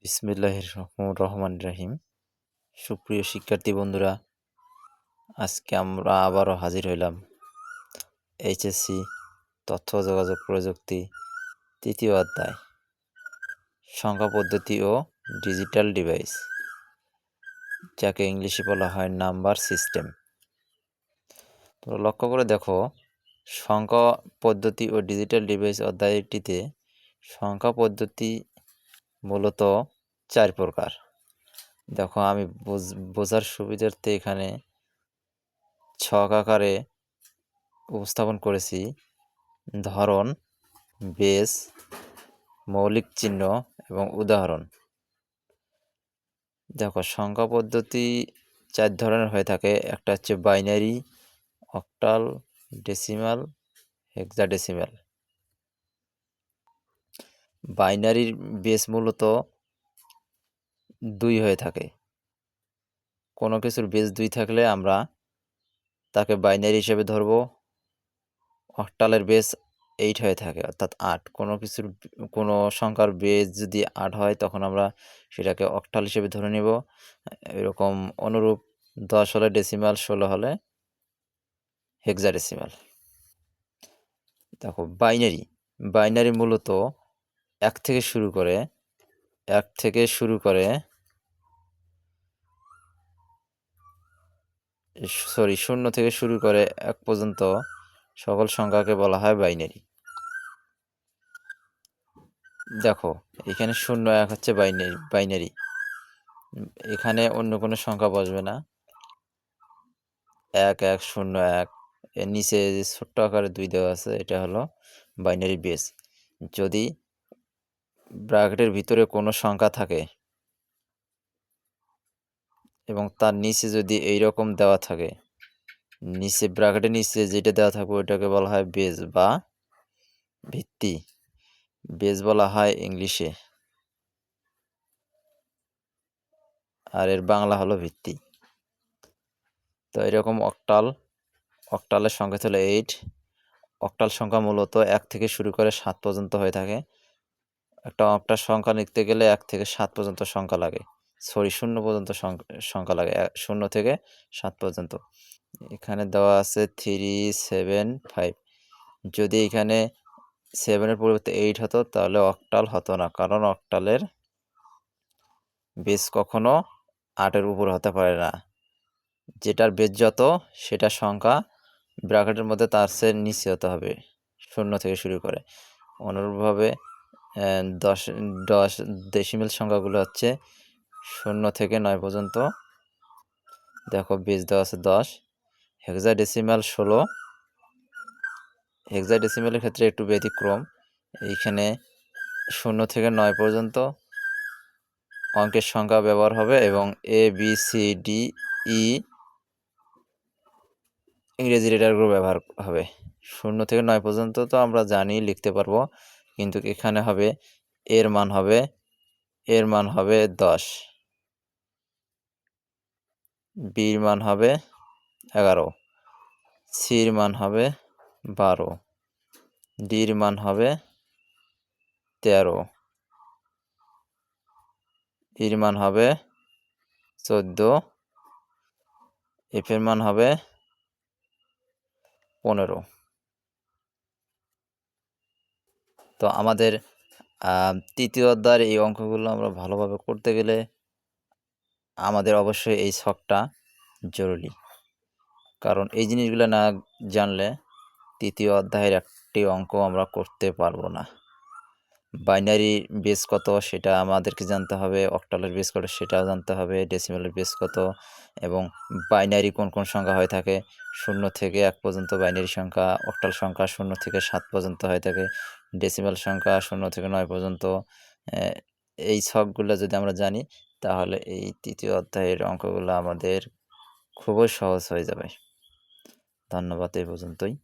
বিসমিল্লাহির রহমানির রহিম। সুপ্রিয় শিক্ষার্থী বন্ধুরা, আজকে আমরা আবারও হাজির হইলাম এইচএসসি তথ্য ও যোগাযোগ প্রযুক্তি তৃতীয় অধ্যায় সংখ্যা পদ্ধতি ও ডিজিটাল ডিভাইস, যাকে ইংলিশে বলা হয় নাম্বার সিস্টেম। তো লক্ষ্য করে দেখো, সংখ্যা পদ্ধতি ও ডিজিটাল ডিভাইস অধ্যায়টিতে সংখ্যা পদ্ধতি মূলত 4 প্রকার। দেখো, আমি বোঝার সুবিধার্থে এখানে ছক আকারে উপস্থাপন করেছি। ধরন, বেস, মৌলিক চিহ্ন এবং উদাহরণ। দেখো, সংখ্যা পদ্ধতি 4 ধরনের হয়ে থাকে। একটা হচ্ছে বাইনারি, অক্টাল, ডেসিমাল, হেক্সাডেসিমাল। বাইনারির বেস মূলত 2 হয়ে থাকে। কোনো কিছুর বেস 2 থাকলে আমরা তাকে বাইনারি হিসেবে ধরব। অক্টালের বেস 8 হয়ে থাকে, অর্থাৎ 8। কোনো সংখ্যার বেস যদি 8 হয়, তখন আমরা সেটাকে অক্টাল হিসেবে ধরে নেব। এরকম অনুরূপ 10 হলে ডেসিমাল, 16 হলে হেক্সাডেসিমাল। দেখো, বাইনারি মূলত 1 থেকে শুরু করে 0 থেকে শুরু করে 1 পর্যন্ত সকল সংখ্যাকে বলা হয় বাইনারি। দেখো, এখানে 0 1 হচ্ছে বাইনারি। এখানে অন্য কোনো সংখ্যা বসবে না। 1 1 0 1, এর নিচে যে ছোট্ট আকারে 2 দেওয়া আছে, এটা হলো বাইনারি বেস। যদি ব্র্যাকেটের ভিতরে কোনো সংখ্যা থাকে এবং তার নিচে যদি এইরকম দেওয়া থাকে, ব্র্যাকেটের নিচে যেটা দেওয়া থাকবে ওইটাকে বলা হয় বেস বা ভিত্তি। বেস বলা হয় ইংলিশে, আর এর বাংলা হলো ভিত্তি। তো এরকম অক্টালের সংখ্যা ছিল 8। অক্টাল সংখ্যা মূলত 1 থেকে শুরু করে 7 পর্যন্ত হয়ে থাকে। একটা অক্টাল সংখ্যা লিখতে গেলে 1 থেকে 7 পর্যন্ত সংখ্যা লাগে, 0 পর্যন্ত সংখ্যা লাগে, 0 থেকে 7 পর্যন্ত। এখানে দেওয়া আছে 3 7 5। যদি এখানে 7 এর পরিবর্তে 8 হতো, তাহলে অক্টাল হতো না, কারণ অক্টালের বেস কখনো 8 এর উপর হতে পারে না। যেটার বেস যত, সেটা সংখ্যা ব্র্যাকেটের মধ্যে তার চেয়ে নিচে হতে হবে, 0 থেকে শুরু করে। অনুরূপভাবে 10 ডেসিমেল সংখ্যাগুলো হচ্ছে 0 থেকে 9 পর্যন্ত। দেখো, বেস দেওয়া আছে 10। হেক্সাডেসিমাল 16। হেক্সাডেসিমালের ক্ষেত্রে একটু ব্যতিক্রম। এইখানে 0 থেকে 9 পর্যন্ত অঙ্কের সংখ্যা ব্যবহার হবে এবং A B C D E ইংরেজি লেটারগুলো ব্যবহার হবে। 0 থেকে 9 পর্যন্ত তো আমরা জানি, লিখতে পারবো, কিন্তু এখানে হবে এর মান হবে 10, বির মান হবে 11, সির মান হবে 12, ডির মান হবে 13, ইর মান হবে 14, এফের মান হবে 15। তো আমাদের তৃতীয় অধ্যায়ের এই অঙ্কগুলো আমরা ভালোভাবে করতে গেলে আমাদের অবশ্যই এই ছকটা জরুরি, কারণ এই জিনিসগুলো না জানলে তৃতীয় অধ্যায়ের একটি অঙ্ক আমরা করতে পারবো না। বাইনারি বেস কত সেটা আমাদেরকে জানতে হবে, অক্টালের বেস কত সেটাও জানতে হবে, ডেসিমেলের বেস কত, এবং বাইনারি কোন কোন সংখ্যা হয়ে থাকে। 0 থেকে 1 পর্যন্ত বাইনারি সংখ্যা, অক্টাল সংখ্যা 0 থেকে 7 পর্যন্ত হয়ে থাকে, ডেসিমেল সংখ্যা 0 থেকে 9 পর্যন্ত। এই ছকগুলো যদি আমরা জানি, তাহলে এই তৃতীয় অধ্যায়ের অঙ্কগুলো আমাদের খুবই সহজ হয়ে যাবে। ধন্যবাদ, এই পর্যন্তই।